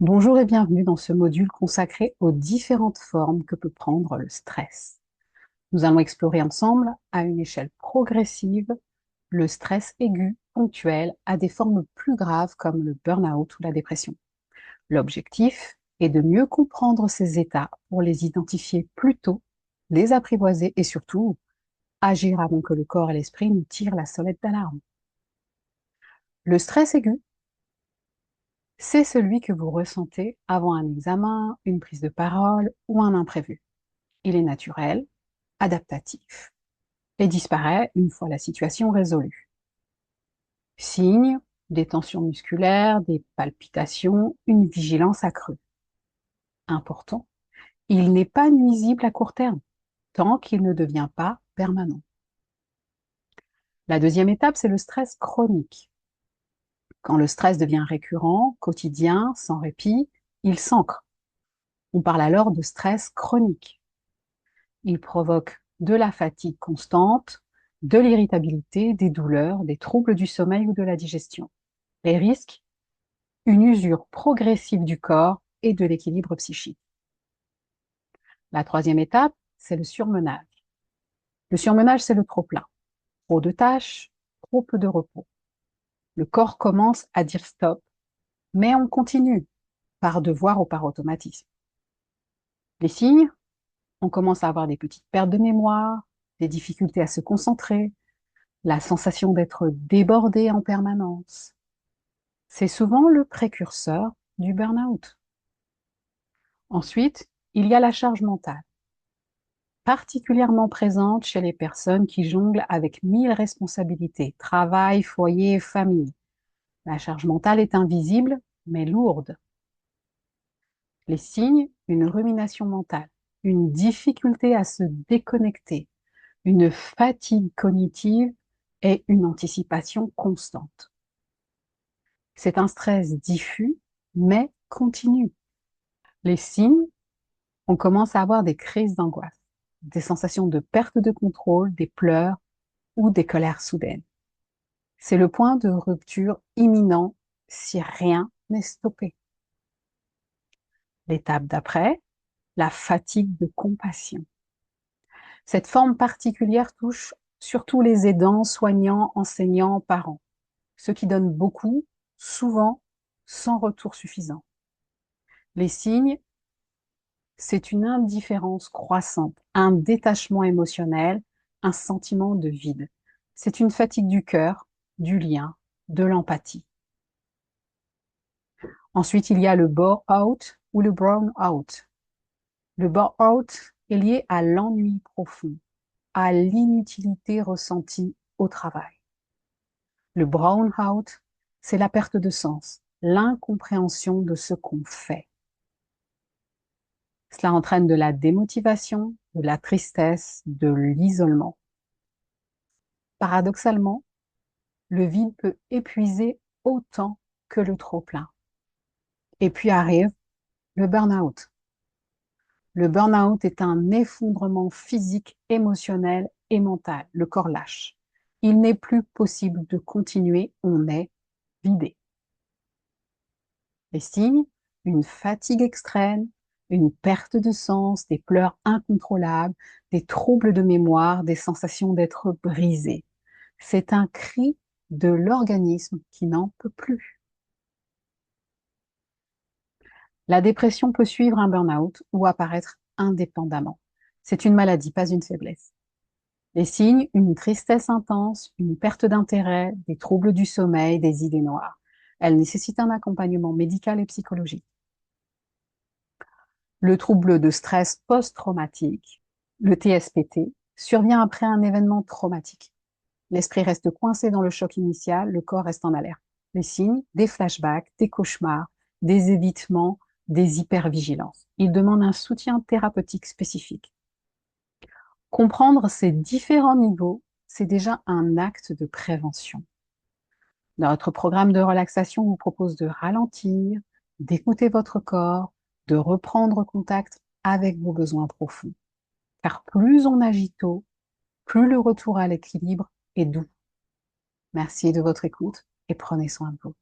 Bonjour et bienvenue dans ce module consacré aux différentes formes que peut prendre le stress. Nous allons explorer ensemble, à une échelle progressive, le stress aigu ponctuel à des formes plus graves comme le burn-out ou la dépression. L'objectif est de mieux comprendre ces états pour les identifier plus tôt, les apprivoiser et surtout agir avant que le corps et l'esprit nous tirent la sonnette d'alarme. Le stress aigu, c'est celui que vous ressentez avant un examen, une prise de parole ou un imprévu. Il est naturel, adaptatif et disparaît une fois la situation résolue. Signes, des tensions musculaires, des palpitations, une vigilance accrue. Important, il n'est pas nuisible à court terme, tant qu'il ne devient pas permanent. La deuxième étape, c'est le stress chronique. Quand le stress devient récurrent, quotidien, sans répit, il s'ancre. On parle alors de stress chronique. Il provoque de la fatigue constante, de l'irritabilité, des douleurs, des troubles du sommeil ou de la digestion. Les risques, une usure progressive du corps et de l'équilibre psychique. La troisième étape, c'est le surmenage. Le surmenage, c'est le trop-plein. Trop de tâches, trop peu de repos. Le corps commence à dire stop, mais on continue, par devoir ou par automatisme. Les signes, on commence à avoir des petites pertes de mémoire, des difficultés à se concentrer, la sensation d'être débordé en permanence. C'est souvent le précurseur du burn-out. Ensuite, il y a la charge mentale, particulièrement présente chez les personnes qui jonglent avec 1000 responsabilités, travail, foyer, famille. La charge mentale est invisible, mais lourde. Les signes, une rumination mentale, une difficulté à se déconnecter, une fatigue cognitive et une anticipation constante. C'est un stress diffus, mais continu. Les signes, on commence à avoir des crises d'angoisse, des sensations de perte de contrôle, des pleurs ou des colères soudaines. C'est le point de rupture imminent si rien n'est stoppé. L'étape d'après, la fatigue de compassion. Cette forme particulière touche surtout les aidants, soignants, enseignants, parents, ceux qui donnent beaucoup, souvent sans retour suffisant. Les signes, c'est une indifférence croissante, un détachement émotionnel, un sentiment de vide. C'est une fatigue du cœur, du lien, de l'empathie. Ensuite, il y a le bore-out ou le brown-out. Le bore-out est lié à l'ennui profond, à l'inutilité ressentie au travail. Le brown-out, c'est la perte de sens, l'incompréhension de ce qu'on fait. Cela entraîne de la démotivation, de la tristesse, de l'isolement. Paradoxalement, le vide peut épuiser autant que le trop-plein. Et puis arrive le burn-out. Le burn-out est un effondrement physique, émotionnel et mental. Le corps lâche. Il n'est plus possible de continuer, on est vidé. Les signes, une fatigue extrême, une perte de sens, des pleurs incontrôlables, des troubles de mémoire, des sensations d'être brisé. C'est un cri de l'organisme qui n'en peut plus. La dépression peut suivre un burn-out ou apparaître indépendamment. C'est une maladie, pas une faiblesse. Les signes, une tristesse intense, une perte d'intérêt, des troubles du sommeil, des idées noires. Elle nécessite un accompagnement médical et psychologique. Le trouble de stress post-traumatique, le TSPT, survient après un événement traumatique. L'esprit reste coincé dans le choc initial, le corps reste en alerte. Les signes, des flashbacks, des cauchemars, des évitements, des hypervigilances. Il demande un soutien thérapeutique spécifique. Comprendre ces différents niveaux, c'est déjà un acte de prévention. Notre programme de relaxation vous propose de ralentir, d'écouter votre corps, de reprendre contact avec vos besoins profonds. Car plus on agit tôt, plus le retour à l'équilibre est doux. Merci de votre écoute et prenez soin de vous.